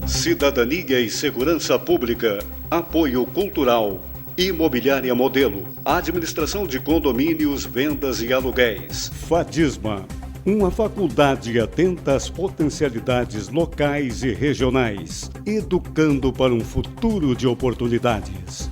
Cidadania e Segurança Pública, Apoio Cultural, Imobiliária Modelo, Administração de Condomínios, Vendas e Aluguéis. Fadisma, uma faculdade atenta às potencialidades locais e regionais, educando para um futuro de oportunidades.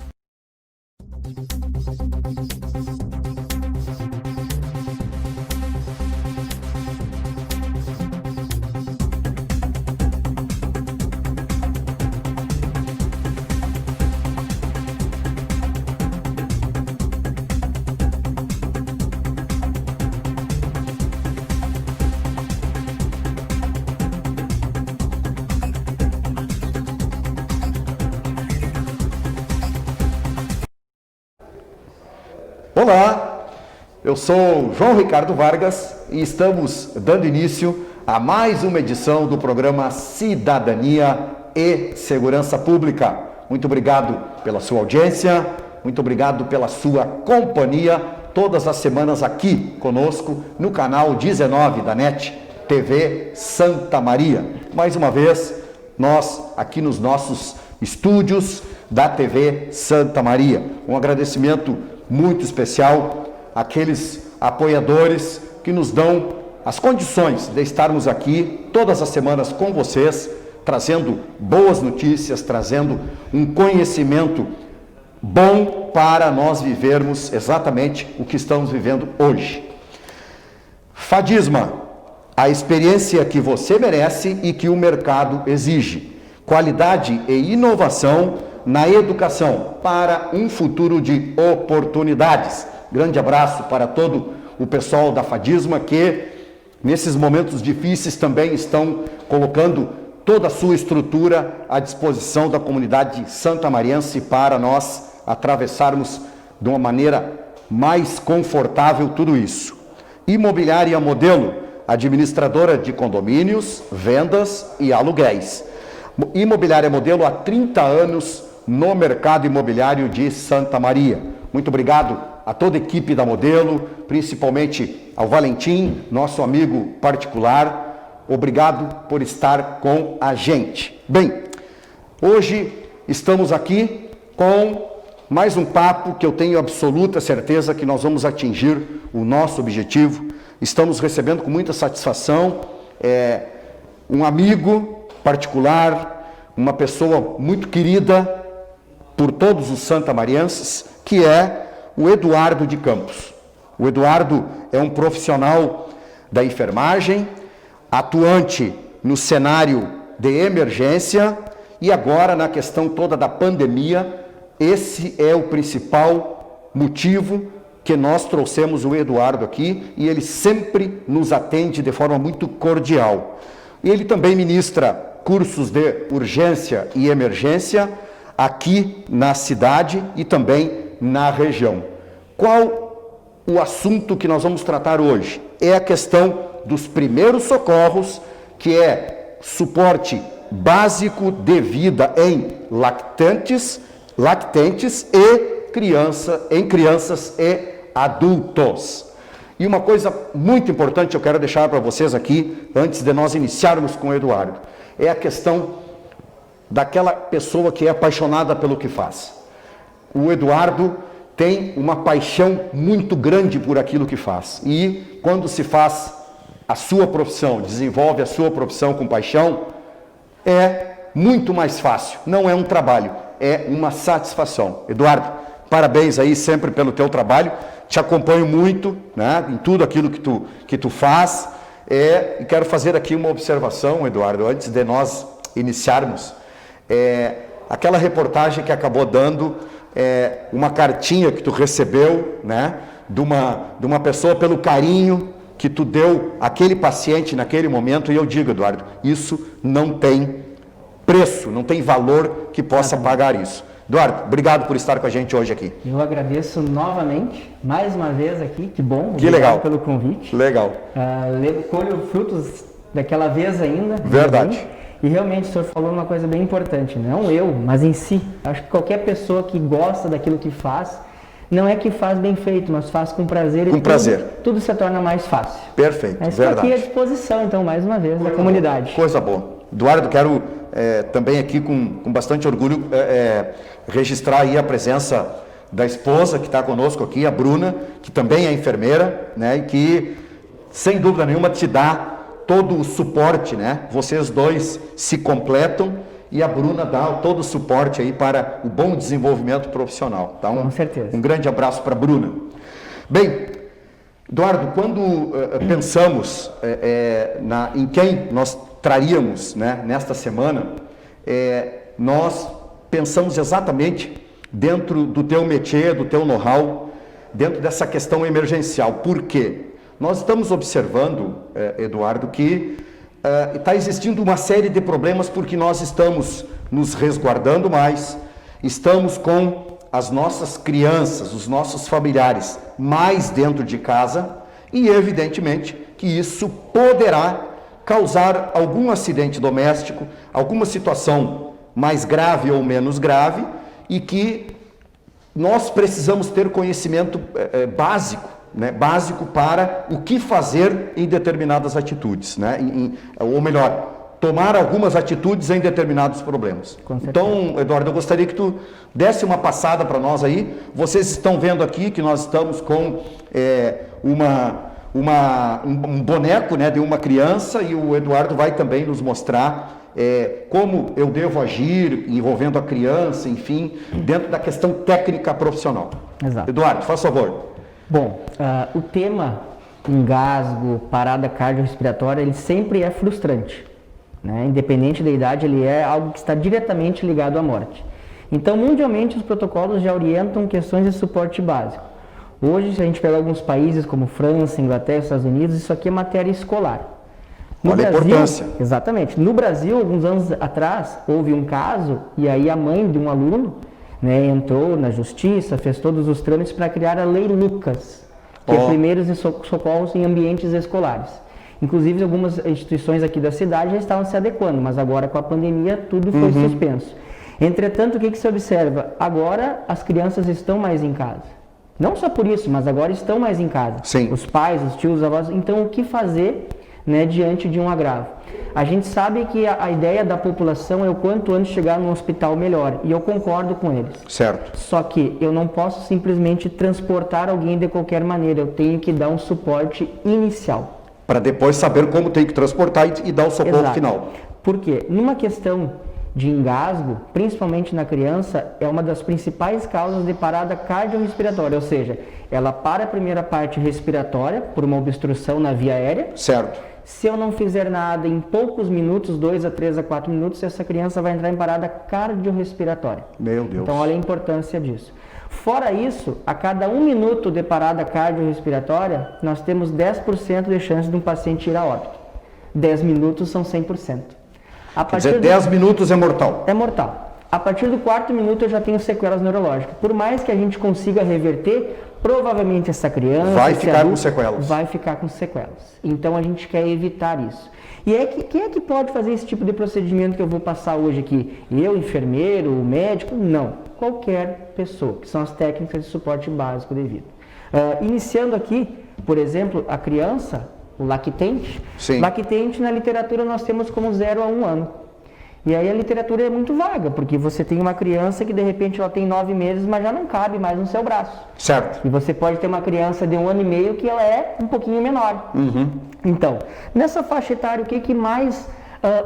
Olá, eu sou João Ricardo Vargas e estamos dando início a mais uma edição do programa Cidadania e Segurança Pública. Muito obrigado pela sua audiência, muito obrigado pela sua companhia todas as semanas aqui conosco no canal 19 da NET TV Santa Maria. Mais uma vez, nós aqui nos nossos estúdios da TV Santa Maria. Um agradecimento muito especial àqueles apoiadores que nos dão as condições de estarmos aqui todas as semanas com vocês, trazendo boas notícias, trazendo um conhecimento bom para nós vivermos exatamente o que estamos vivendo hoje. Fadisma, a experiência que você merece e que o mercado exige. Qualidade e inovação na educação para um futuro de oportunidades. Grande abraço para todo o pessoal da Fadisma que nesses momentos difíceis também estão colocando toda a sua estrutura à disposição da comunidade santamariense para nós atravessarmos de uma maneira mais confortável tudo isso. Imobiliária Modelo, administradora de condomínios, vendas e aluguéis. Imobiliária Modelo há 30 anos no mercado imobiliário de Santa Maria. Muito obrigado a toda a equipe da Modelo, principalmente ao Valentim, nosso amigo particular. Obrigado por estar com a gente. Bem, hoje estamos aqui com mais um papo que eu tenho absoluta certeza que nós vamos atingir o nosso objetivo. Estamos recebendo com muita satisfação um amigo particular, uma pessoa muito querida por todos os santamarienses, que é o Eduardo de Campos. O Eduardo é um profissional da enfermagem, atuante no cenário de emergência e agora na questão toda da pandemia. Esse é o principal motivo que nós trouxemos o Eduardo aqui e ele sempre nos atende de forma muito cordial. Ele também ministra cursos de urgência e emergência aqui na cidade e também na região. Qual o assunto que nós vamos tratar hoje? É a questão dos primeiros socorros, que é suporte básico de vida em lactantes e crianças e adultos. E uma coisa muito importante eu quero deixar para vocês aqui, antes de nós iniciarmos com o Eduardo, é a questão daquela pessoa que é apaixonada pelo que faz. O Eduardo tem uma paixão muito grande por aquilo que faz. E quando se faz a sua profissão, desenvolve a sua profissão com paixão, é muito mais fácil. Não é um trabalho, é uma satisfação. Eduardo, parabéns aí sempre pelo teu trabalho. Te acompanho muito, né, em tudo aquilo que tu faz. E quero fazer aqui uma observação, Eduardo, antes de nós iniciarmos. Aquela reportagem que acabou dando uma cartinha que tu recebeu, né, de uma pessoa pelo carinho que tu deu àquele paciente naquele momento, e eu digo, Eduardo, isso não tem preço, não tem valor que possa pagar isso. Eduardo, obrigado por estar com a gente hoje aqui. Eu agradeço novamente, mais uma vez aqui, que bom. Que legal. Pelo convite. Legal. Colho frutos daquela vez ainda. Verdade. E realmente o senhor falou uma coisa bem importante, não eu, mas em si. Acho que qualquer pessoa que gosta daquilo que faz, Não é que faz bem feito, mas faz com prazer. Com prazer. Tudo se torna mais fácil. Perfeito, Mas verdade. aqui à disposição, então, mais uma vez, da comunidade. Coisa boa. Eduardo, quero também aqui com bastante orgulho registrar aí a presença da esposa que está conosco aqui, a Bruna, que também é enfermeira, né, e que, sem dúvida nenhuma, te dá todo o suporte, né? Vocês dois se completam e a Bruna dá todo o suporte aí para o bom desenvolvimento profissional. Tá? Com certeza. Um grande abraço para a Bruna. Bem, Eduardo, quando pensamos em quem nós traríamos, né, nesta semana, nós pensamos exatamente dentro do teu métier, do teu know-how, dentro dessa questão emergencial. Por quê? Nós estamos observando, Eduardo, que está existindo uma série de problemas porque nós estamos nos resguardando mais, estamos com as nossas crianças, os nossos familiares mais dentro de casa e, evidentemente, que isso poderá causar algum acidente doméstico, alguma situação mais grave ou menos grave e que nós precisamos ter conhecimento básico, né, básico para o que fazer em determinadas atitudes, né, ou melhor, tomar algumas atitudes em determinados problemas. Então, Eduardo, eu gostaria que tu desse uma passada para nós aí. Vocês estão vendo aqui que nós estamos com um boneco, né, de uma criança e o Eduardo vai também nos mostrar como eu devo agir envolvendo a criança, enfim, dentro da questão técnica profissional. Exato. Eduardo, faz favor. Bom, o tema engasgo, parada cardiorrespiratória, ele sempre é frustrante, né? Independente da idade, ele é algo que está diretamente ligado à morte. Então, mundialmente, os protocolos já orientam questões de suporte básico. Hoje, se a gente pegar alguns países como França, Inglaterra, Estados Unidos, isso aqui é matéria escolar. Olha a importância. Exatamente. No Brasil, alguns anos atrás, houve um caso, e aí a mãe de um aluno, né, entrou na justiça, fez todos os trâmites para criar a Lei Lucas, que é primeiros socorros em ambientes escolares. Inclusive, algumas instituições aqui da cidade já estavam se adequando, mas agora com a pandemia tudo foi suspenso. Entretanto, o que se observa? Agora as crianças estão mais em casa. Não só por isso, mas agora estão mais em casa. Sim. Os pais, os tios, os avós. Então, o que fazer, né, diante de um agravo? A gente sabe que a ideia da população é o quanto antes chegar num hospital melhor, e eu concordo com eles. Certo. Só que eu não posso simplesmente transportar alguém de qualquer maneira, eu tenho que dar um suporte inicial. Para depois saber como tem que transportar e dar o socorro Exato. final. Por quê? Numa questão de engasgo, principalmente na criança, é uma das principais causas de parada cardiorrespiratória, ou seja, ela para a primeira parte respiratória por uma obstrução na via aérea. Certo. Se eu não fizer nada, em poucos minutos, 2 a 3 a 4 minutos, essa criança vai entrar em parada cardiorrespiratória. Meu Deus. Então, olha a importância disso. Fora isso, a cada 1 minuto de parada cardiorrespiratória, nós temos 10% de chance de um paciente ir a óbito. 10 minutos são 100%. Quer dizer, 10 minutos é mortal. É mortal. A partir do 4º minuto eu já tenho sequelas neurológicas. Por mais que a gente consiga reverter, provavelmente essa criança vai ficar com sequelas. Vai ficar com sequelas. Então a gente quer evitar isso. E quem é que pode fazer esse tipo de procedimento que eu vou passar hoje aqui? Eu, enfermeiro, médico? Não. Qualquer pessoa, que são as técnicas de suporte básico devido. Iniciando aqui, por exemplo, a criança, o lactente. Sim. Lactente na literatura nós temos como 0 a 1 ano. E aí a literatura é muito vaga, porque você tem uma criança que de repente ela tem 9 meses, mas já não cabe mais no seu braço. Certo. E você pode ter uma criança de 1 ano e meio que ela é um pouquinho menor. Então, nessa faixa etária, o que mais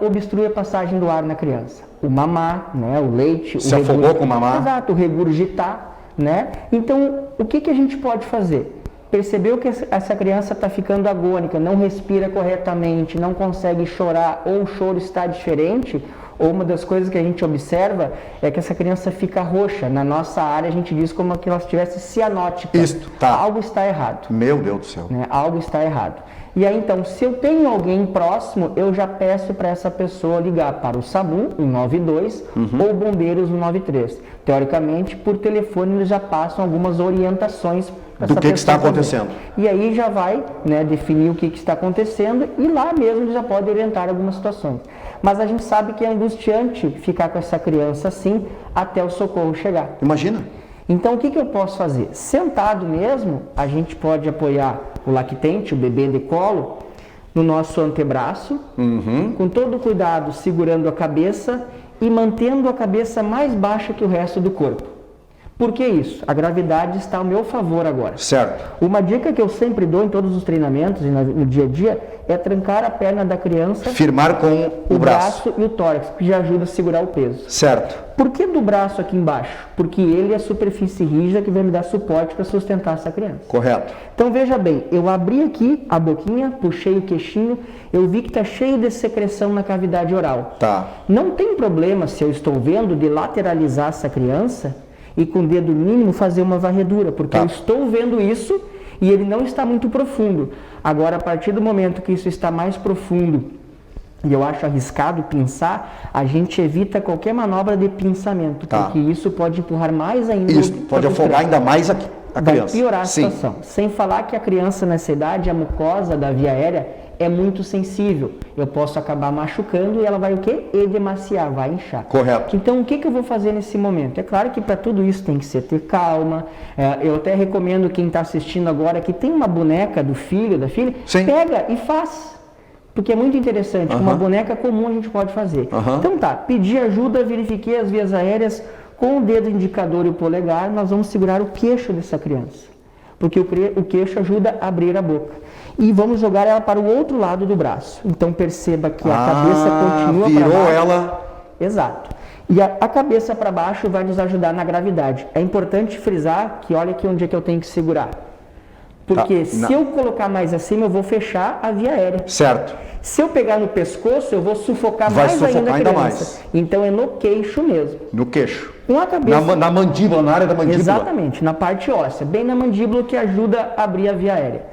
obstrui a passagem do ar na criança? O mamar, né? O leite. Se afogou com o mamar. Exato, o regurgitar, né? Então, o que a gente pode fazer? Percebeu que essa criança está ficando agônica, não respira corretamente, não consegue chorar, ou o choro está diferente, ou uma das coisas que a gente observa é que essa criança fica roxa. Na nossa área a gente diz como que ela estivesse cianótica. Isto, tá. Algo está errado. Meu Deus do céu. Né? Algo está errado. E aí então, se eu tenho alguém próximo, eu já peço para essa pessoa ligar para o SAMU, 192, ou Bombeiros, 193. Teoricamente, por telefone eles já passam algumas orientações do que está acontecendo. E aí já vai, né, definir o que está acontecendo e lá mesmo ele já pode orientar algumas situações. Mas a gente sabe que é angustiante ficar com essa criança assim até o socorro chegar. Imagina. Então, o que eu posso fazer? Sentado mesmo, a gente pode apoiar o lactente, o bebê de colo, no nosso antebraço, com todo o cuidado, segurando a cabeça e mantendo a cabeça mais baixa que o resto do corpo. Por que isso? A gravidade está ao meu favor agora. Certo. Uma dica que eu sempre dou em todos os treinamentos e no dia a dia é trancar a perna da criança. Firmar com o braço e o tórax, que já ajuda a segurar o peso. Certo. Por que do braço aqui embaixo? Porque ele é a superfície rígida que vai me dar suporte para sustentar essa criança. Correto. Então veja bem, eu abri aqui a boquinha, puxei o queixinho, eu vi que está cheio de secreção na cavidade oral. Tá. Não tem problema, se eu estou vendo, de lateralizar essa criança e com o dedo mínimo fazer uma varredura, porque eu estou vendo isso e ele não está muito profundo. Agora, a partir do momento que isso está mais profundo, e eu acho arriscado pinçar, a gente evita qualquer manobra de pinçamento, porque isso pode empurrar mais ainda. Isso, pode afogar ainda mais a criança. Vai piorar a situação. Sem falar que a criança nessa idade, a mucosa da via aérea é muito sensível. Eu posso acabar machucando e ela vai o quê? Edemaciar, vai inchar. Correto. Então, o que eu vou fazer nesse momento? É claro que para tudo isso tem que ser ter calma. Eu até recomendo quem está assistindo agora que tem uma boneca do filho, da filha, pega e faz. Porque é muito interessante. Uma boneca comum a gente pode fazer. Então tá, pedi ajuda, verifiquei as vias aéreas. Com o dedo indicador e o polegar, nós vamos segurar o queixo dessa criança. Porque o queixo ajuda a abrir a boca. E vamos jogar ela para o outro lado do braço. Então perceba que a cabeça continua para baixo. Virou ela. Exato. E a cabeça para baixo vai nos ajudar na gravidade. É importante frisar que olha aqui onde é que eu tenho que segurar. Porque se eu colocar mais acima, eu vou fechar a via aérea. Certo. Se eu pegar no pescoço, eu vou sufocar mais ainda a criança. Então é no queixo mesmo. No queixo. Com a cabeça. Na mandíbula, na área da mandíbula. Exatamente, na parte óssea, bem na mandíbula, que ajuda a abrir a via aérea.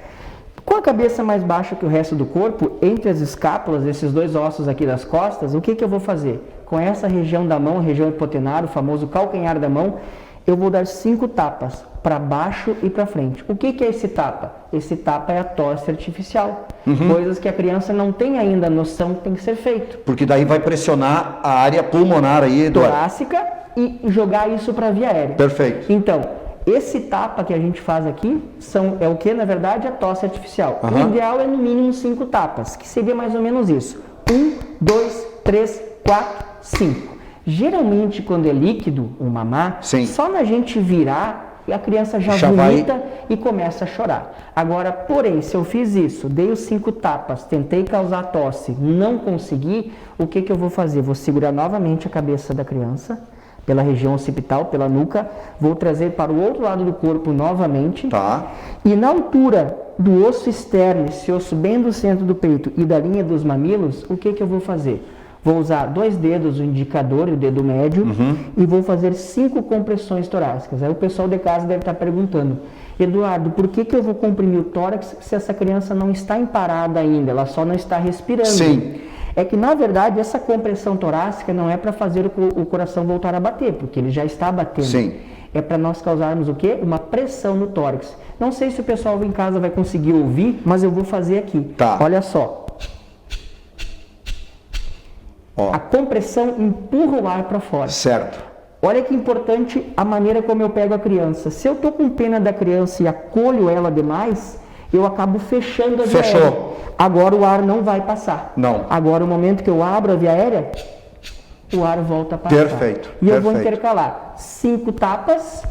Com a cabeça mais baixa que o resto do corpo, entre as escápulas, esses dois ossos aqui das costas, o que eu vou fazer? Com essa região da mão, região hipotenária, o famoso calcanhar da mão, eu vou dar 5 tapas, para baixo e para frente. O que é esse tapa? Esse tapa é a tosse artificial. Coisas que a criança não tem ainda noção que tem que ser feito. Porque daí vai pressionar a área pulmonar aí, Eduardo. Torácica e jogar isso para a via aérea. Perfeito. Então, esse tapa que a gente faz aqui é o que, na verdade, a tosse artificial. O ideal é no mínimo 5 tapas, que seria mais ou menos isso. 1, 2, 3, 4, 5. Geralmente, quando é líquido, o mamar, só na gente virar, a criança já vomita e começa a chorar. Agora, porém, se eu fiz isso, dei os 5 tapas, tentei causar tosse, não consegui, o que eu vou fazer? Vou segurar novamente a cabeça da criança, pela região occipital, pela nuca, vou trazer para o outro lado do corpo novamente, e na altura do osso externo, esse osso bem do centro do peito e da linha dos mamilos, o que eu vou fazer? Vou usar 2 dedos, o indicador e o dedo médio, e vou fazer 5 compressões torácicas. Aí o pessoal de casa deve estar perguntando, Eduardo, por que eu vou comprimir o tórax se essa criança não está emparada ainda, ela só não está respirando? É que, na verdade, essa compressão torácica não é para fazer o coração voltar a bater, porque ele já está batendo. É para nós causarmos o quê? Uma pressão no tórax. Não sei se o pessoal em casa vai conseguir ouvir, mas eu vou fazer aqui. Olha só. A compressão empurra o ar para fora. Certo. Olha que importante a maneira como eu pego a criança. Se eu estou com pena da criança e acolho ela demais, eu acabo fechando a via aérea. Agora o ar não vai passar. Agora, o momento que eu abro a via aérea, o ar volta a passar. Perfeito. E eu vou intercalar 5 tapas,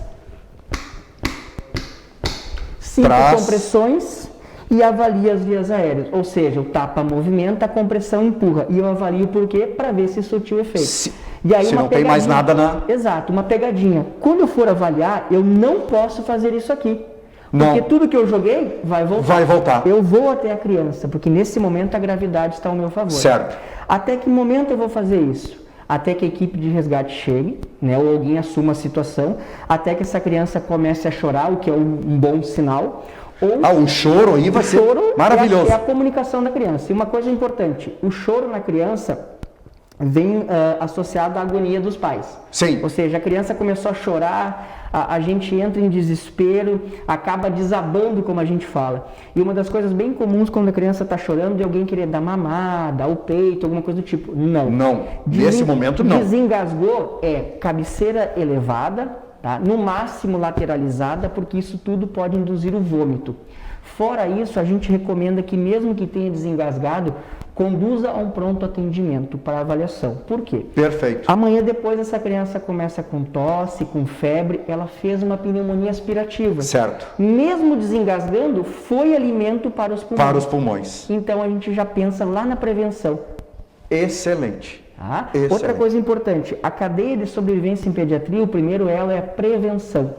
5 compressões e avalia as vias aéreas. Ou seja, o tapa movimenta, a compressão empurra. E eu avalio por quê? Para ver se surtiu efeito. E aí, se não tem mais nada na... Exato, uma pegadinha. Quando eu for avaliar, eu não posso fazer isso aqui. Porque tudo que eu joguei vai voltar. Eu vou até a criança, porque nesse momento a gravidade está ao meu favor. Certo. Até que momento eu vou fazer isso? Até que a equipe de resgate chegue, né, ou alguém assuma a situação, até que essa criança comece a chorar, o que é um bom sinal. Ou o choro aí vai ser maravilhoso. É a comunicação da criança. E uma coisa importante, o choro na criança vem associado à agonia dos pais. Ou seja, a criança começou a chorar, a gente entra em desespero, acaba desabando, como a gente fala. E uma das coisas bem comuns quando a criança está chorando é alguém querer dar mamar, dar o peito, alguma coisa do tipo. Não. Nesse momento não. Desengasgou cabeceira elevada, tá? No máximo lateralizada, porque isso tudo pode induzir o vômito. Fora isso, a gente recomenda que mesmo que tenha desengasgado, conduza a um pronto atendimento para avaliação. Por quê? Perfeito. Amanhã depois essa criança começa com tosse, com febre, ela fez uma pneumonia aspirativa. Certo. Mesmo desengasgando, foi alimento para os pulmões. Para os pulmões. Então a gente já pensa lá na prevenção. Excelente. Tá? Excelente. Outra coisa importante, a cadeia de sobrevivência em pediatria, o primeiro ela é a prevenção.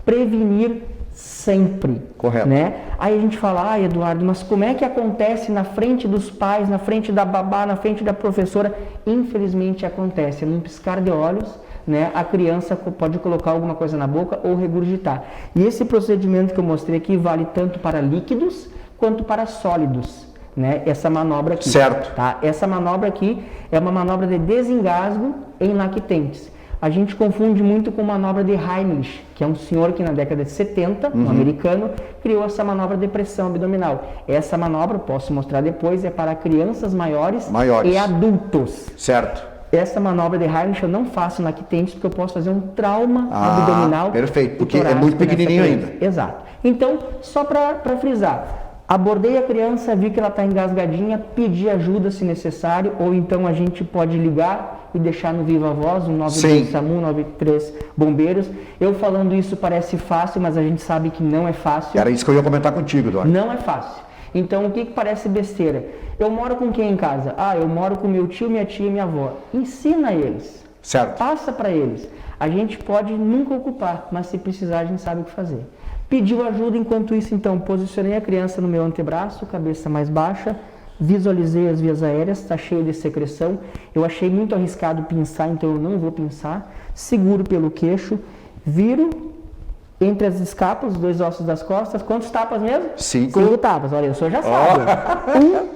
Prevenir sempre. Correto. Né? Aí a gente fala, Eduardo, mas como é que acontece na frente dos pais, na frente da babá, na frente da professora? Infelizmente acontece, num piscar de olhos, né, a criança pode colocar alguma coisa na boca ou regurgitar. E esse procedimento que eu mostrei aqui vale tanto para líquidos quanto para sólidos. Né? Essa manobra aqui. Certo. Tá? Essa manobra aqui é uma manobra de desengasgo em lactentes. A gente confunde muito com manobra de Heimlich, que é um senhor que na década de 70, um americano, criou essa manobra de pressão abdominal. Essa manobra, posso mostrar depois, é para crianças maiores. E adultos. Certo. Essa manobra de Heimlich eu não faço na lactentes porque eu posso fazer um trauma abdominal. Perfeito, porque é muito pequenininho ainda. Exato. Então, só para frisar, abordei a criança, vi que ela está engasgadinha, pedi ajuda se necessário, ou então a gente pode ligar e deixar no Viva Voz, um 92 SAMU, 93 Bombeiros. Eu falando isso parece fácil, mas a gente sabe que não é fácil. Era isso que eu ia comentar contigo, Eduardo. Não é fácil. Então, o que parece besteira? Eu moro com quem em casa? Eu moro com meu tio, minha tia e minha avó. Ensina eles. Certo. Passa para eles. A gente pode nunca ocupar, mas se precisar a gente sabe o que fazer. Pediu ajuda, enquanto isso, então, posicionei a criança no meu antebraço, cabeça mais baixa, visualizei as vias aéreas, está cheio de secreção. Eu achei muito arriscado pinçar, então eu não vou pinçar. Seguro pelo queixo, viro entre as escapas, os dois ossos das costas. Quantos tapas mesmo? 5. 5 tapas, olha, o senhor já sabe.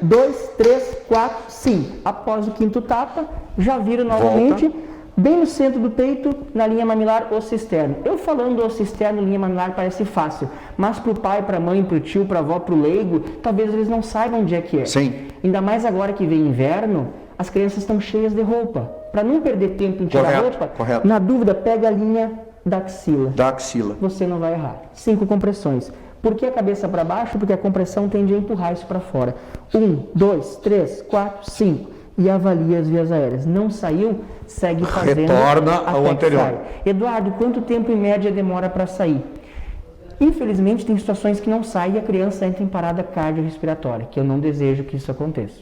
1, 2, 3, 4, 5. Após o quinto tapa, já viro novamente. Volta. Bem no centro do peito, na linha mamilar osso externo. Eu falando osso externo, linha mamilar parece fácil, mas para o pai, para a mãe, para o tio, para a avó, para o leigo, talvez eles não saibam onde é que é. Sim. Ainda mais agora que vem inverno, as crianças estão cheias de roupa. Para não perder tempo em tirar a roupa, na dúvida, pega a linha da axila. Da axila. Você não vai errar. 5 compressões. Por que a cabeça para baixo? Porque a compressão tende a empurrar isso para fora. 1, 2, 3, 4, 5. E avalia as vias aéreas. Não saiu, segue fazendo. Retorna ao anterior. Eduardo, quanto tempo em média demora para sair? Infelizmente, tem situações que não sai e a criança entra em parada cardiorrespiratória, que eu não desejo que isso aconteça.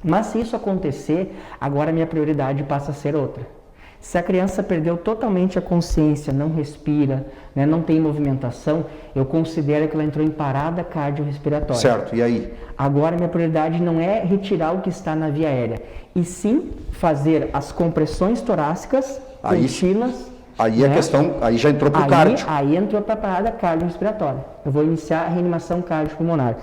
Mas se isso acontecer, agora a minha prioridade passa a ser outra. Se a criança perdeu totalmente a consciência, não respira, né, não tem movimentação, eu considero que ela entrou em parada cardiorrespiratória. Certo, e aí? Agora minha prioridade não é retirar o que está na via aérea, e sim fazer as compressões torácicas contínuas. Aí a questão, aí já entrou para o cardio. Aí entrou para a parada cardiorrespiratória. Eu vou iniciar a reanimação cardiopulmonar.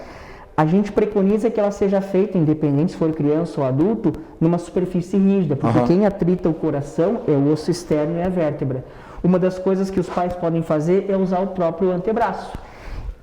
A gente preconiza que ela seja feita, independente se for criança ou adulto, numa superfície rígida, porque quem atrita o coração é o osso externo e a vértebra. Uma das coisas que os pais podem fazer é usar o próprio antebraço.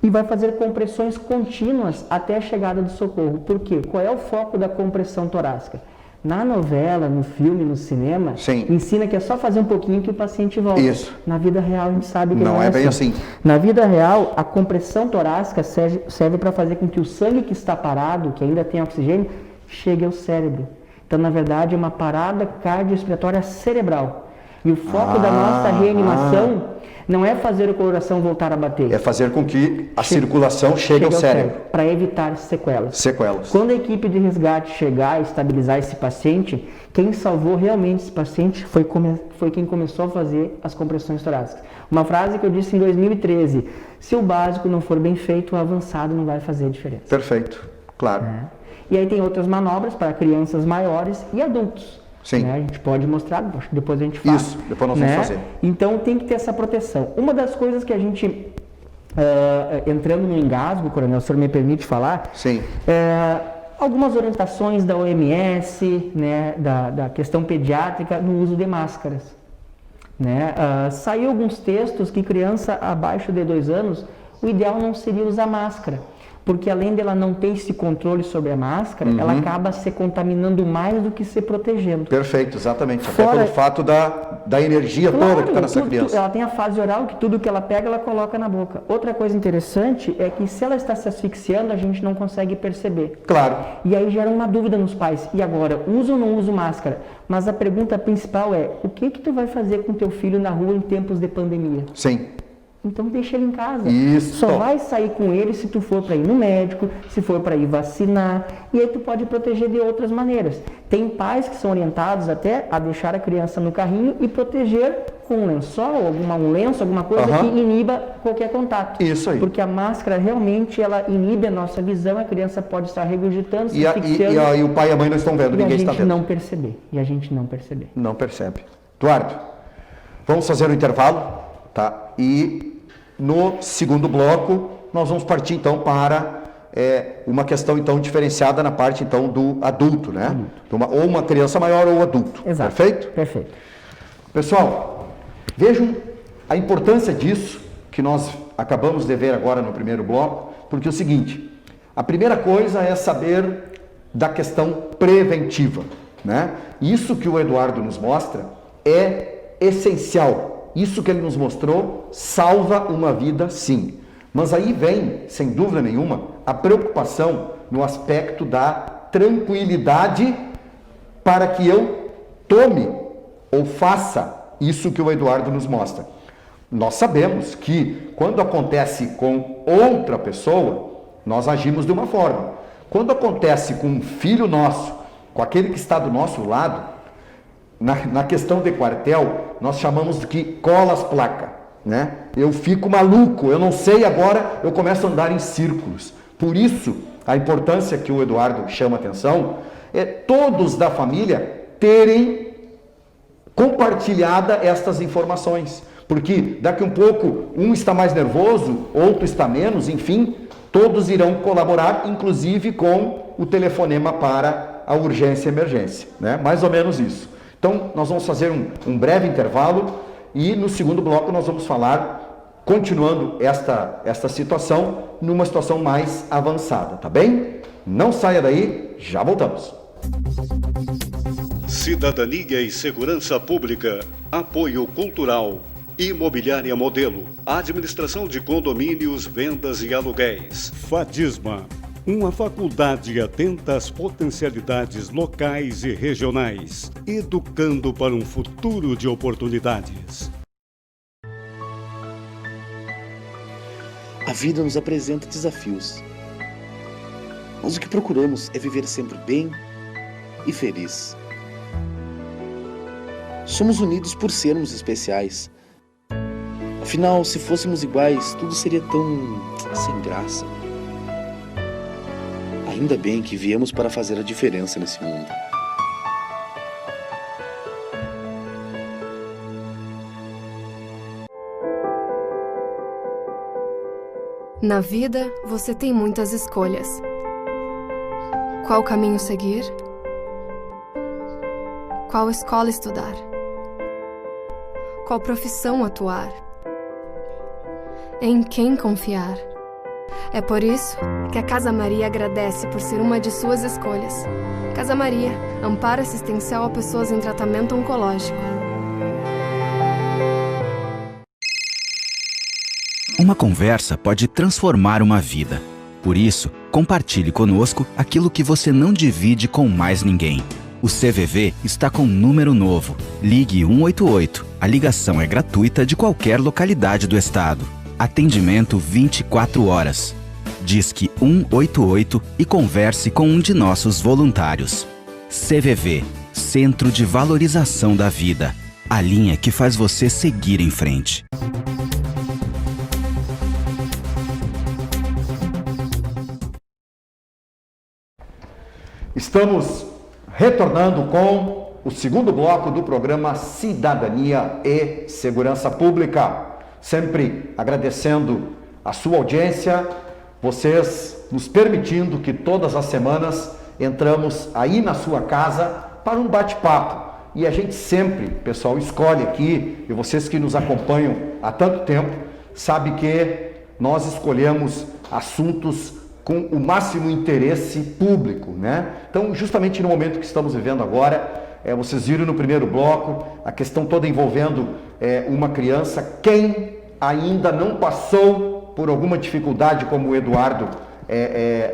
E vai fazer compressões contínuas até a chegada do socorro. Por quê? Qual é o foco da compressão torácica? Na novela, no filme, no cinema, ensina que é só fazer um pouquinho que o paciente volta. Isso. Na vida real, a gente sabe que não é bem assim. Na vida real, a compressão torácica serve para fazer com que o sangue que está parado, que ainda tem oxigênio, chegue ao cérebro. Então, na verdade, é uma parada cardiorrespiratória cerebral. E o foco da nossa reanimação não é fazer o coração voltar a bater. É fazer com que a circulação chegue ao cérebro. Para evitar sequelas. Sequelas. Quando a equipe de resgate chegar e estabilizar esse paciente, quem salvou realmente esse paciente foi quem começou a fazer as compressões torácicas. Uma frase que eu disse em 2013, se o básico não for bem feito, o avançado não vai fazer diferença. Perfeito, claro. E aí tem outras manobras para crianças maiores e adultos. Sim. Né? A gente pode mostrar, depois a gente faz. Isso, depois nós vamos fazer. Então tem que ter essa proteção. Uma das coisas que a gente, entrando no engasgo, coronel, o senhor me permite falar? Sim. Algumas orientações da OMS, né, da questão pediátrica no uso de máscaras. Né? Saiu alguns textos que criança abaixo de 2 anos, o ideal não seria usar máscara. Porque além dela não ter esse controle sobre a máscara, ela acaba se contaminando mais do que se protegendo. Perfeito, exatamente. Até pelo fato da energia toda que está nessa criança. Ela tem a fase oral, que tudo que ela pega, ela coloca na boca. Outra coisa interessante é que se ela está se asfixiando, a gente não consegue perceber. Claro. E aí gera uma dúvida nos pais. E agora, uso ou não uso máscara? Mas a pergunta principal é, o que tu vai fazer com teu filho na rua em tempos de pandemia? Sim. Então deixa ele em casa. Isso. Só vai sair com ele se tu for para ir no médico, se for para ir vacinar, e aí tu pode proteger de outras maneiras. Tem pais que são orientados até a deixar a criança no carrinho e proteger com um lençol, um lenço, alguma coisa que iniba qualquer contato. Isso aí. Porque a máscara realmente ela inibe a nossa visão, a criança pode estar regurgitando, se asfixiando. E o pai e a mãe não estão vendo, ninguém está vendo. E a gente não perceber. Não percebe. Eduardo, vamos fazer um intervalo, tá? E no segundo bloco, nós vamos partir então para uma questão então diferenciada na parte então do adulto, né? Ou uma criança maior ou adulto. Exato. Perfeito? Perfeito. Pessoal, vejam a importância disso que nós acabamos de ver agora no primeiro bloco, porque é o seguinte, a primeira coisa é saber da questão preventiva, né? Isso que o Eduardo nos mostra é essencial. Isso que ele nos mostrou salva uma vida, sim. Mas aí vem, sem dúvida nenhuma, a preocupação no aspecto da tranquilidade para que eu tome ou faça isso que o Eduardo nos mostra. Nós sabemos que quando acontece com outra pessoa, nós agimos de uma forma. Quando acontece com um filho nosso, com aquele que está do nosso lado, na questão de quartel, nós chamamos de que cola as placas, né? Eu fico maluco, eu não sei agora, eu começo a andar em círculos. Por isso, a importância que o Eduardo chama atenção é todos da família terem compartilhada estas informações. Porque daqui um pouco, um está mais nervoso, outro está menos, enfim, todos irão colaborar, inclusive com o telefonema para a urgência e emergência, né? Mais ou menos isso. Então, nós vamos fazer um breve intervalo e no segundo bloco nós vamos falar, continuando esta situação, numa situação mais avançada, tá bem? Não saia daí, já voltamos. Cidadania e Segurança Pública, Apoio Cultural, Imobiliária Modelo, Administração de Condomínios, Vendas e Aluguéis. Fadisma, uma faculdade atenta às potencialidades locais e regionais, educando para um futuro de oportunidades. A vida nos apresenta desafios, mas o que procuramos é viver sempre bem e feliz. Somos unidos por sermos especiais. Afinal, se fôssemos iguais, tudo seria tão sem graça. Ainda bem que viemos para fazer a diferença nesse mundo. Na vida, você tem muitas escolhas. Qual caminho seguir? Qual escola estudar? Qual profissão atuar? Em quem confiar? É por isso que a Casa Maria agradece por ser uma de suas escolhas. Casa Maria, amparo assistencial a pessoas em tratamento oncológico. Uma conversa pode transformar uma vida. Por isso, compartilhe conosco aquilo que você não divide com mais ninguém. O CVV está com um número novo. Ligue 188. A ligação é gratuita de qualquer localidade do estado. Atendimento 24 horas. Disque 188 e converse com um de nossos voluntários. CVV, Centro de Valorização da Vida. A linha que faz você seguir em frente. Estamos retornando com o segundo bloco do programa Cidadania e Segurança Pública. Sempre agradecendo a sua audiência, vocês nos permitindo que todas as semanas entramos aí na sua casa para um bate-papo. E a gente sempre, pessoal, escolhe aqui, e vocês que nos acompanham há tanto tempo, sabe que nós escolhemos assuntos com o máximo interesse público, né? Então, justamente no momento que estamos vivendo agora, vocês viram no primeiro bloco a questão toda envolvendo uma criança. Quem ainda não passou por alguma dificuldade, como o Eduardo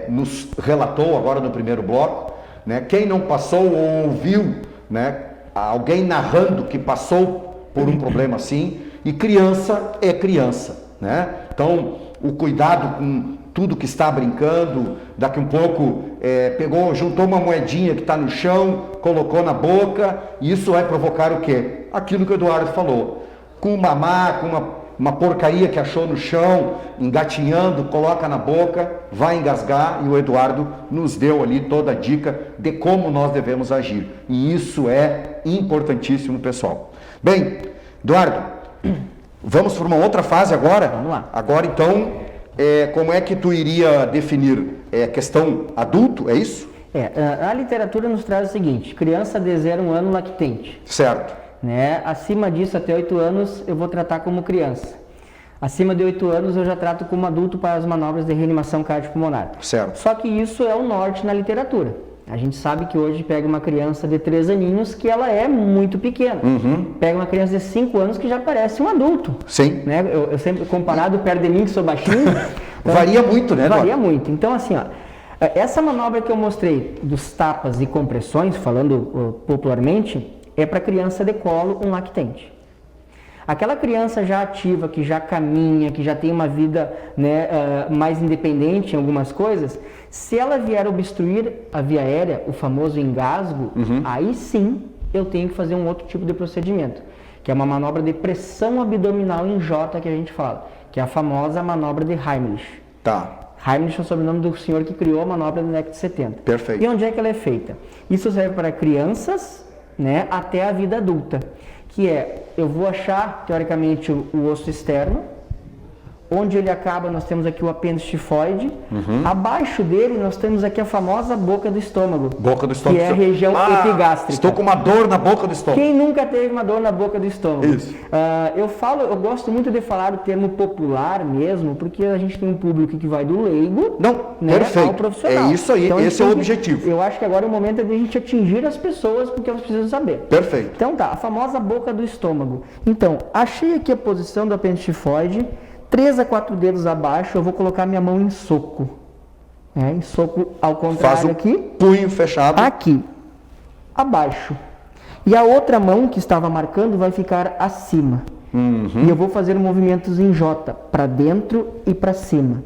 nos relatou agora no primeiro bloco, né? Quem não passou ou ouviu, né, alguém narrando que passou por um problema assim, e criança é criança, né? Então, o cuidado com tudo que está brincando, daqui um pouco juntou uma moedinha que está no chão, colocou na boca, e isso vai provocar o quê? Aquilo que o Eduardo falou, com mamar, com uma porcaria que achou no chão, engatinhando, coloca na boca, vai engasgar, e o Eduardo nos deu ali toda a dica de como nós devemos agir, e isso é importantíssimo, pessoal. Bem, Eduardo, vamos para uma outra fase agora? Vamos lá. Agora, então, como é que tu iria definir questão adulto, é isso? A literatura nos traz o seguinte: criança de 0 a 1 ano lactente. Certo. Né? Acima disso, até 8 anos, eu vou tratar como criança. Acima de 8 anos, eu já trato como adulto para as manobras de reanimação cardiopulmonar. Certo. Só que isso é o norte na literatura. A gente sabe que hoje pega uma criança de 3 aninhos que ela é muito pequena. Pega uma criança de 5 anos que já parece um adulto. Sim. Né? Eu sempre comparado perto de mim, que sou baixinho. Então, varia muito, né, Varia Eduardo? muito. Então, assim, ó, essa manobra que eu mostrei dos tapas e compressões, falando popularmente, é para criança de colo, um lactente. Aquela criança já ativa, que já caminha, que já tem uma vida, né, mais independente em algumas coisas, se ela vier obstruir a via aérea, o famoso engasgo, aí sim eu tenho que fazer um outro tipo de procedimento, que é uma manobra de pressão abdominal em J que a gente fala, que é a famosa manobra de Heimlich. Tá. Heimlich é o sobrenome do senhor que criou a manobra na década de 70. Perfeito. E onde é que ela é feita? Isso serve para crianças, né, até a vida adulta, que eu vou achar, teoricamente, o osso externo, onde ele acaba, nós temos aqui o apêndice tifoide, abaixo dele nós temos aqui a famosa boca do estômago, Boca do estômago. que é a região epigástrica. Estou com uma dor na boca do estômago. Quem nunca teve uma dor na boca do estômago? Isso. Eu gosto muito de falar o termo popular mesmo, porque a gente tem um público que vai do leigo, né, perfeito. ao profissional. É isso aí, então, esse é o objetivo. Eu acho que agora é o momento de a gente atingir as pessoas, porque elas precisam saber. Perfeito. Então tá, a famosa boca do estômago. Então, achei aqui a posição do apêndice tifoide, 3 a 4 dedos abaixo, eu vou colocar minha mão em soco. Em soco ao contrário. Faz o aqui. punho fechado. Aqui, abaixo. E a outra mão que estava marcando vai ficar acima. E eu vou fazer movimentos em J, para dentro e para cima.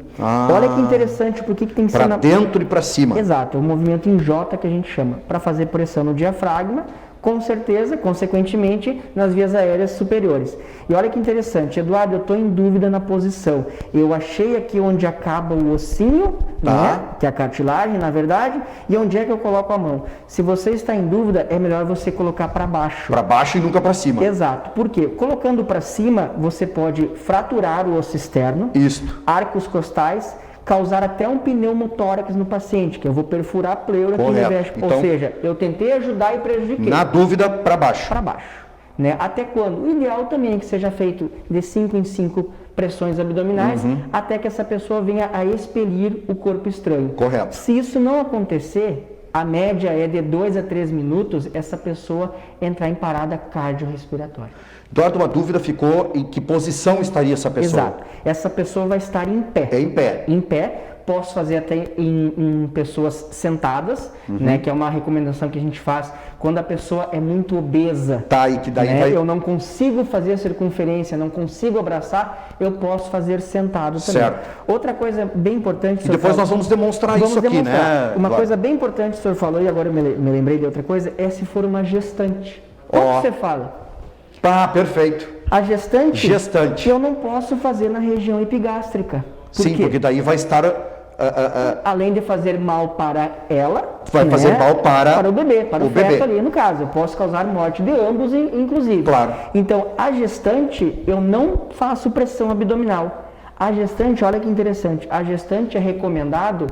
Olha que interessante, porque que tem que ser para dentro e para cima. Exato, é o movimento em J que a gente chama, para fazer pressão no diafragma, com certeza, consequentemente, nas vias aéreas superiores. E olha que interessante, Eduardo, eu estou em dúvida na posição. Eu achei aqui onde acaba o ossinho, né, que é a cartilagem, na verdade, e onde é que eu coloco a mão. Se você está em dúvida, é melhor você colocar para baixo. Para baixo e nunca para cima. Exato, porque colocando para cima, você pode fraturar o osso externo, arcos costais, causar até um pneumotórax no paciente, que eu vou perfurar a pleura aqui no veste. Então, ou seja, eu tentei ajudar e prejudiquei. Na dúvida, para baixo. Para baixo. Né? Até quando? O ideal também é que seja feito de 5 em 5 pressões abdominais, até que essa pessoa venha a expelir o corpo estranho. Correto. Se isso não acontecer, a média é de 2 a 3 minutos, essa pessoa entrar em parada cardiorrespiratória. Eduardo, uma dúvida ficou: em que posição estaria essa pessoa? Exato. Essa pessoa vai estar em pé. Em pé. Em pé. Posso fazer até em pessoas sentadas, né, que é uma recomendação que a gente faz quando a pessoa é muito obesa. Tá, e que daí né? Eu não consigo fazer circunferência, não consigo abraçar, eu posso fazer sentado também. Certo. Outra coisa bem importante... E depois nós vamos demonstrar isso aqui, né? Uma coisa bem importante que o senhor falou, e agora eu me lembrei de outra coisa, é se for uma gestante. Como você fala? Tá, perfeito. A gestante? Gestante. Eu não posso fazer na região epigástrica. Sim, porque daí vai estar... além de fazer mal para ela, vai fazer mal para o bebê, para o feto ali no caso. Eu posso causar morte de ambos, inclusive. Claro. Então, a gestante, eu não faço pressão abdominal. A gestante, olha que interessante, a gestante é recomendado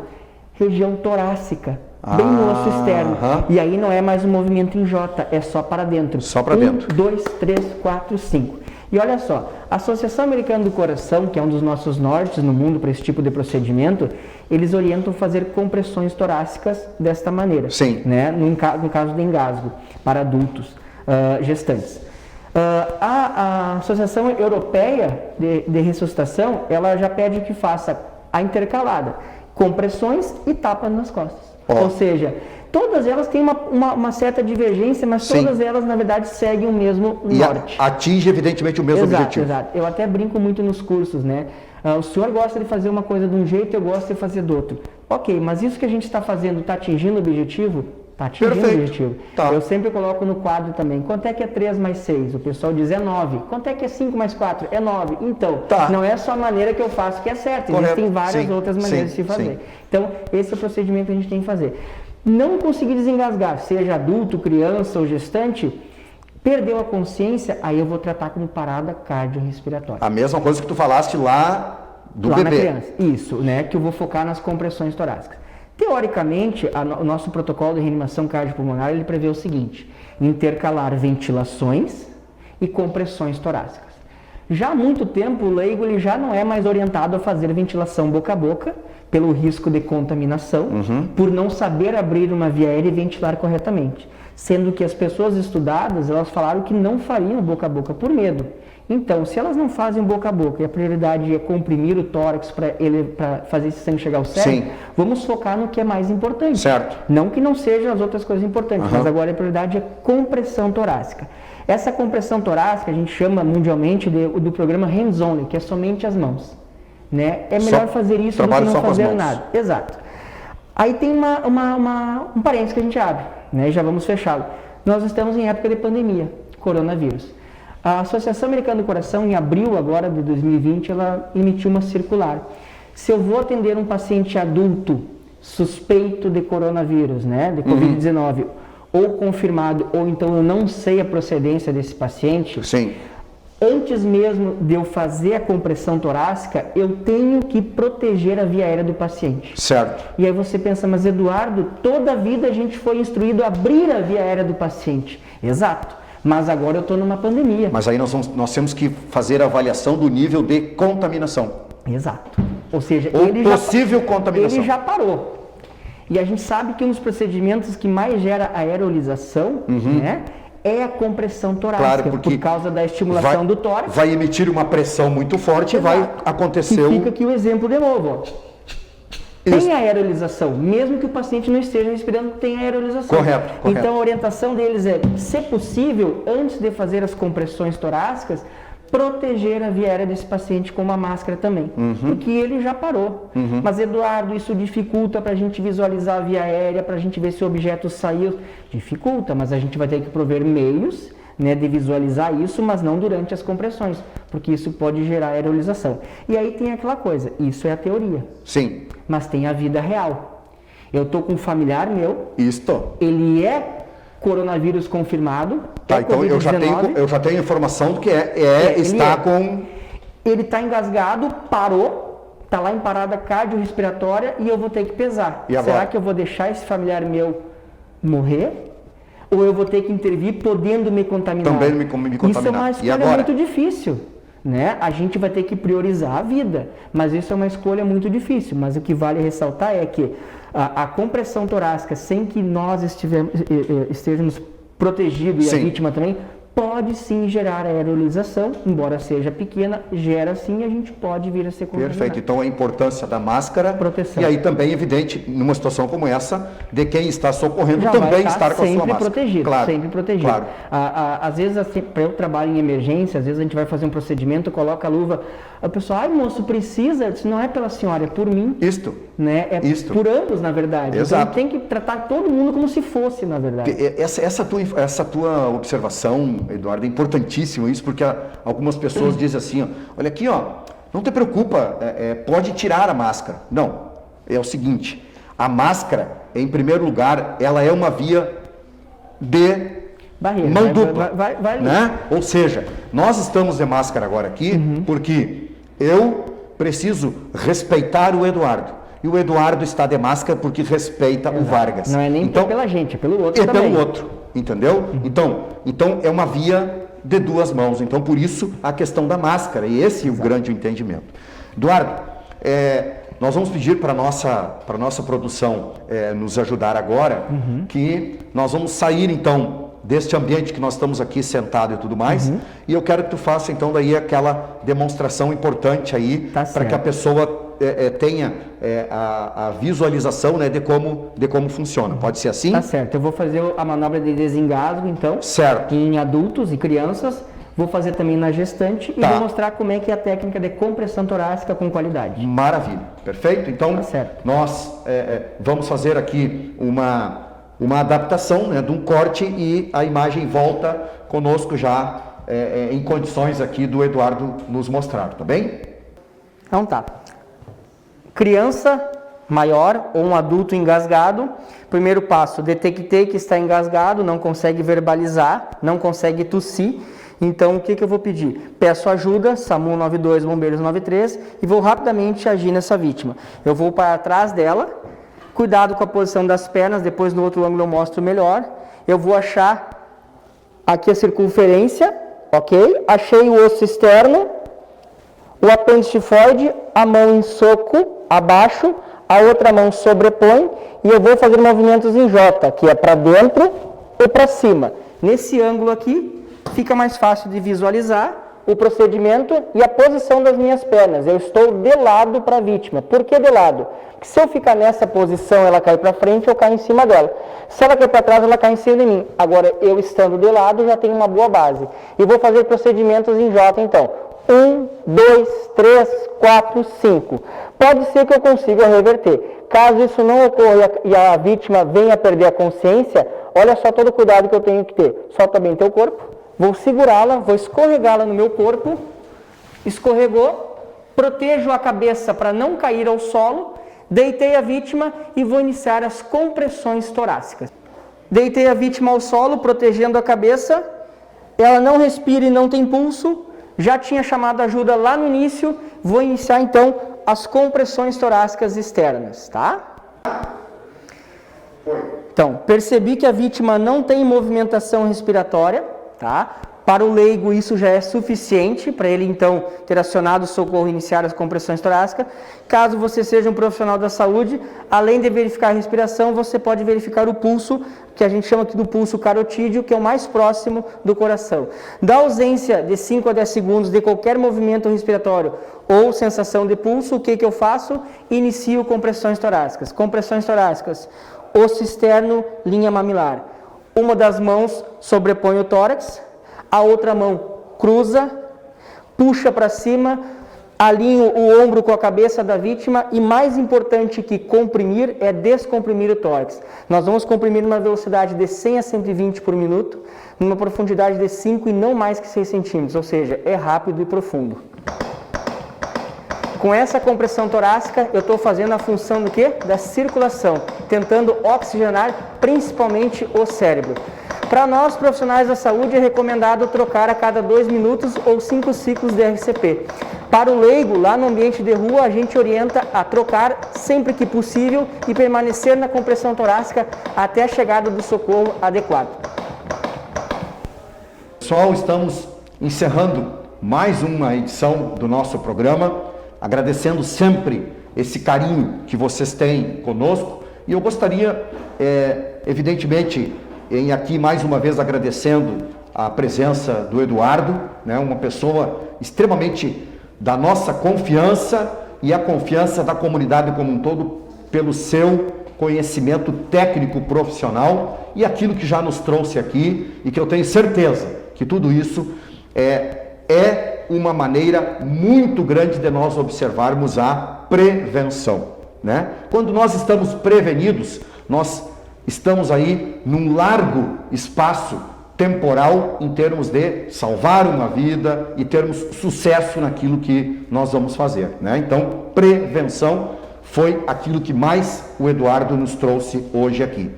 região torácica, bem no osso externo. E aí não é mais um movimento em J, é só para dentro. Só para dentro. 1, 2, 3, 4, 5. E olha só, a Associação Americana do Coração, que é um dos nossos nortes no mundo para esse tipo de procedimento, eles orientam fazer compressões torácicas desta maneira. Sim. Né? No caso de engasgo, para adultos gestantes. A Associação Europeia de Ressuscitação, ela já pede que faça a intercalada, compressões e tapas nas costas. Ou seja, todas elas têm uma certa divergência, mas todas elas, na verdade, seguem o mesmo norte. E atinge, evidentemente, o mesmo objetivo. Exato. Eu até brinco muito nos cursos, né? O senhor gosta de fazer uma coisa de um jeito, eu gosto de fazer do outro. Ok, mas isso que a gente está fazendo está atingindo o objetivo? Está atingindo o objetivo. Tá. Eu sempre coloco no quadro também, quanto é que é 3 mais 6? O pessoal diz é 9. Quanto é que é 5 mais 4? É 9. Então, não é só a maneira que eu faço que é certa, existem várias outras maneiras de se fazer. Então, esse é o procedimento que a gente tem que fazer. Não conseguir desengasgar, seja adulto, criança ou gestante, perdeu a consciência, aí eu vou tratar como parada cardiorrespiratória. A mesma coisa que tu falaste lá do bebê. Na criança. Isso, né? Que eu vou focar nas compressões torácicas. Teoricamente, o nosso protocolo de reanimação cardiopulmonar, ele prevê o seguinte: intercalar ventilações e compressões torácicas. Já há muito tempo, o leigo ele já não é mais orientado a fazer ventilação boca a boca, pelo risco de contaminação, por não saber abrir uma via aérea e ventilar corretamente. Sendo que as pessoas estudadas, elas falaram que não fariam boca a boca por medo. Então, se elas não fazem boca a boca e a prioridade é comprimir o tórax para fazer esse sangue chegar ao cérebro, vamos focar no que é mais importante. Certo. Não que não sejam as outras coisas importantes, mas agora a prioridade é compressão torácica. Essa compressão torácica a gente chama mundialmente do programa hands-on, que é somente as mãos. Né? É melhor fazer isso do que não fazer nada. Exato. Aí tem um parênteses que a gente abre, né? E já vamos fechá-lo. Nós estamos em época de pandemia, coronavírus. A Associação Americana do Coração, em abril agora de 2020, ela emitiu uma circular. Se eu vou atender um paciente adulto suspeito de coronavírus, né, de Covid-19, ou confirmado, ou então eu não sei a procedência desse paciente, antes mesmo de eu fazer a compressão torácica, eu tenho que proteger a via aérea do paciente. Certo. E aí você pensa, mas Eduardo, toda a vida a gente foi instruído a abrir a via aérea do paciente. Exato. Mas agora eu estou numa pandemia. Mas aí nós temos que fazer a avaliação do nível de contaminação. Exato. Ou seja, contaminação. Ele já parou. E a gente sabe que um dos procedimentos que mais gera aerolização, né, é a compressão torácica, por causa da estimulação do tórax. Vai emitir uma pressão muito forte e vai acontecer e fica aqui o exemplo de novo, ó. Tem aerolização, mesmo que o paciente não esteja respirando, tem aerolização. Correto. Então a orientação deles é, se possível, antes de fazer as compressões torácicas, proteger a via aérea desse paciente com uma máscara também, porque ele já parou. Mas Eduardo, isso dificulta para a gente visualizar a via aérea, para a gente ver se o objeto saiu. Dificulta, mas a gente vai ter que prover meios, né, de visualizar isso, mas não durante as compressões, porque isso pode gerar aerolização. E aí tem aquela coisa, isso é a teoria. Sim. Mas tem a vida real. Eu estou com um familiar meu, ele é coronavírus confirmado, então eu já tenho informação do que Ele está engasgado, parou, está lá em parada cardiorrespiratória e eu vou ter que pesar. Será que eu vou deixar esse familiar meu morrer? Ou eu vou ter que intervir podendo me contaminar? Também me contaminar. Isso é uma escolha muito difícil. Né? A gente vai ter que priorizar a vida, mas isso é uma escolha muito difícil. Mas o que vale ressaltar é que a compressão torácica, sem que nós estejamos protegidos e a vítima também, pode sim gerar aerolização, embora seja pequena, gera sim e a gente pode vir a ser contaminado. Perfeito, então a importância da máscara, proteção. E aí também evidente, numa situação como essa, de quem está socorrendo já também estar com a sua máscara. Sempre protegido. Claro. Às vezes, para eu trabalho em emergência, às vezes a gente vai fazer um procedimento, coloca a luva, a pessoa, ai moço, precisa? Isso não é pela senhora, é por mim. Né? É por ambos, na verdade. Exato. Então tem que tratar todo mundo como se fosse, na verdade. Essa tua observação, Eduardo, é importantíssimo isso, porque algumas pessoas dizem assim, olha aqui, não te preocupa, pode tirar a máscara. Não, é o seguinte, a máscara, em primeiro lugar, ela é uma via de barreira, mão dupla, vai né? Ou seja, nós estamos de máscara agora aqui, porque eu preciso respeitar o Eduardo. E o Eduardo está de máscara porque respeita o Vargas. Não é nem pela gente, é pelo outro também. É pelo outro, entendeu? Então é uma via de 2 mãos. Então, por isso, a questão da máscara, e esse é o grande entendimento. Eduardo, nós vamos pedir para a nossa produção nos ajudar agora, que nós vamos sair, então, deste ambiente que nós estamos aqui sentados e tudo mais, e eu quero que tu faça, então, daí aquela demonstração importante aí, para que a pessoa tenha a visualização, né, de como funciona. Pode ser assim? Tá certo. Eu vou fazer a manobra de desengasgo, então, certo, em adultos e crianças. Vou fazer também na gestante e vou mostrar como é que é a técnica de compressão torácica com qualidade. Maravilha. Perfeito? Então, tá certo. Nós vamos fazer aqui uma adaptação, né, de um corte, e a imagem volta conosco já em condições aqui do Eduardo nos mostrar, tá bem? Então tá. Criança maior ou um adulto engasgado, primeiro passo, detectei que está engasgado, não consegue verbalizar, não consegue tossir. Então, o que eu vou pedir? Peço ajuda, SAMU 92, Bombeiros 93, e vou rapidamente agir nessa vítima. Eu vou para trás dela, cuidado com a posição das pernas, depois no outro ângulo eu mostro melhor. Eu vou achar aqui a circunferência, ok? Achei o osso externo, o apêndice tifoide, a mão em soco, abaixo, a outra mão sobrepõe, e eu vou fazer movimentos em J, que é para dentro e para cima. Nesse ângulo aqui, fica mais fácil de visualizar o procedimento e a posição das minhas pernas. Eu estou de lado para a vítima. Por que de lado? Porque se eu ficar nessa posição, ela cai para frente, eu caio em cima dela. Se ela cair para trás, ela cai em cima de mim. Agora, eu estando de lado, já tenho uma boa base. E vou fazer procedimentos em J, então. 1, 2, 3, 4, 5. Pode ser que eu consiga reverter. Caso isso não ocorra e a vítima venha a perder a consciência, olha só todo o cuidado que eu tenho que ter. Solta bem teu corpo. Vou segurá-la, vou escorregá-la no meu corpo, escorregou, protejo a cabeça para não cair ao solo, deitei a vítima e vou iniciar as compressões torácicas. Deitei a vítima ao solo, protegendo a cabeça, ela não respira e não tem pulso, já tinha chamado ajuda lá no início, vou iniciar então as compressões torácicas externas, tá? Então, percebi que a vítima não tem movimentação respiratória. Tá? Para o leigo isso já é suficiente para ele então ter acionado o socorro e iniciar as compressões torácicas. Caso você seja um profissional da saúde, além de verificar a respiração, você pode verificar o pulso, que a gente chama aqui do pulso carotídeo, que é o mais próximo do coração. Da ausência de 5 a 10 segundos de qualquer movimento respiratório ou sensação de pulso, o que eu faço? Inicio compressões torácicas. Compressões torácicas, osso externo, linha mamilar. Uma das mãos sobrepõe o tórax, a outra mão cruza, puxa para cima, alinho o ombro com a cabeça da vítima e, mais importante que comprimir, é descomprimir o tórax. Nós vamos comprimir numa velocidade de 100 a 120 por minuto, numa profundidade de 5 e não mais que 6 centímetros, ou seja, é rápido e profundo. Com essa compressão torácica, eu estou fazendo a função do quê? Da circulação, tentando oxigenar principalmente o cérebro. Para nós, profissionais da saúde, é recomendado trocar a cada 2 minutos ou 5 ciclos de RCP. Para o leigo, lá no ambiente de rua, a gente orienta a trocar sempre que possível e permanecer na compressão torácica até a chegada do socorro adequado. Pessoal, estamos encerrando mais uma edição do nosso programa, agradecendo sempre esse carinho que vocês têm conosco, e eu gostaria, evidentemente, em aqui mais uma vez agradecendo a presença do Eduardo, né, uma pessoa extremamente da nossa confiança e a confiança da comunidade como um todo pelo seu conhecimento técnico profissional e aquilo que já nos trouxe aqui, e que eu tenho certeza que tudo isso é uma maneira muito grande de nós observarmos a prevenção, né? Quando nós estamos prevenidos, nós estamos aí num largo espaço temporal em termos de salvar uma vida e termos sucesso naquilo que nós vamos fazer, né? Então, prevenção foi aquilo que mais o Eduardo nos trouxe hoje aqui.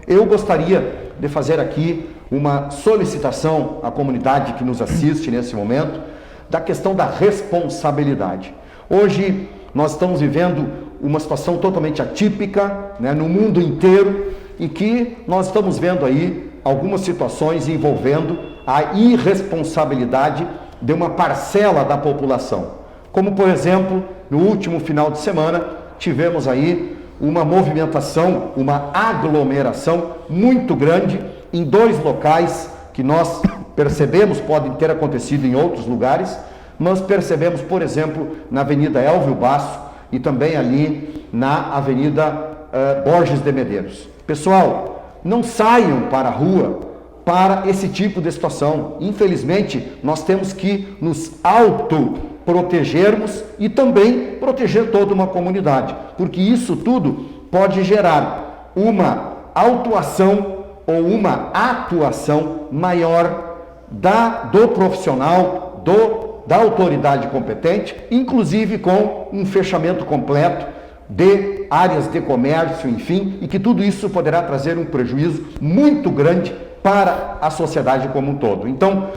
Eu gostaria de fazer aqui uma solicitação à comunidade que nos assiste nesse momento, da questão da responsabilidade. Hoje nós estamos vivendo uma situação totalmente atípica, né, no mundo inteiro, e que nós estamos vendo aí algumas situações envolvendo a irresponsabilidade de uma parcela da população. Como, por exemplo, no último final de semana, tivemos aí uma movimentação, uma aglomeração muito grande em 2 locais que nós percebemos, podem ter acontecido em outros lugares, mas percebemos, por exemplo, na Avenida Elvio Basso e também ali na Avenida Borges de Medeiros. Pessoal, não saiam para a rua para esse tipo de situação. Infelizmente, nós temos que nos autoprotegermos e também proteger toda uma comunidade, porque isso tudo pode gerar uma autuação ou uma atuação maior do profissional, da autoridade competente, inclusive com um fechamento completo de áreas de comércio, enfim, e que tudo isso poderá trazer um prejuízo muito grande para a sociedade como um todo. Então,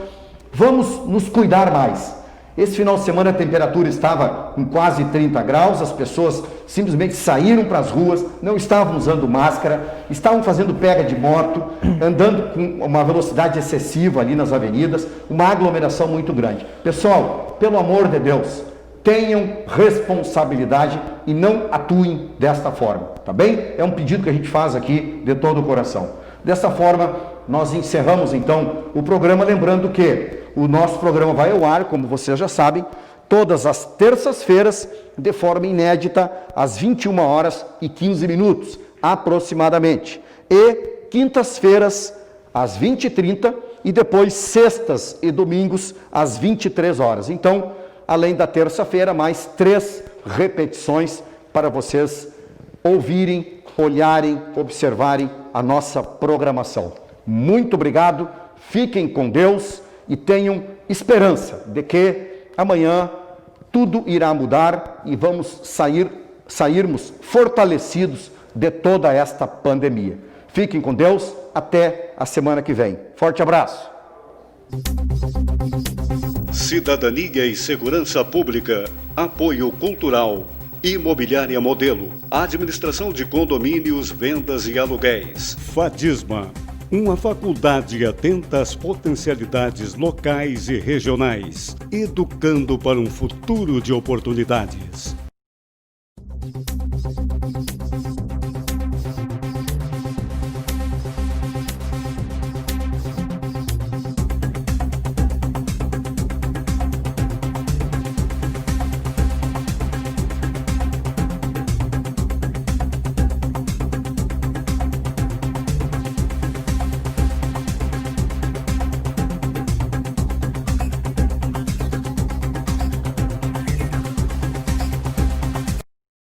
vamos nos cuidar mais. Esse final de semana a temperatura estava com quase 30 graus, as pessoas simplesmente saíram para as ruas, não estavam usando máscara, estavam fazendo pega de moto, andando com uma velocidade excessiva ali nas avenidas, uma aglomeração muito grande. Pessoal, pelo amor de Deus, tenham responsabilidade e não atuem desta forma, tá bem? É um pedido que a gente faz aqui de todo o coração. Dessa forma, nós encerramos então o programa, lembrando que o nosso programa vai ao ar, como vocês já sabem, todas as terças-feiras, de forma inédita, às 21h15, aproximadamente. E quintas-feiras, às 20h30, e depois sextas e domingos, às 23 horas. Então, além da terça-feira, mais 3 repetições para vocês ouvirem, olharem, observarem a nossa programação. Muito obrigado, fiquem com Deus e tenham esperança de que amanhã tudo irá mudar e vamos sairmos fortalecidos de toda esta pandemia. Fiquem com Deus, até a semana que vem. Forte abraço. Cidadania e Segurança Pública, Apoio Cultural, Imobiliária Modelo, Administração de Condomínios, Vendas e Aluguéis. Fadisma, uma faculdade atenta às potencialidades locais e regionais, educando para um futuro de oportunidades.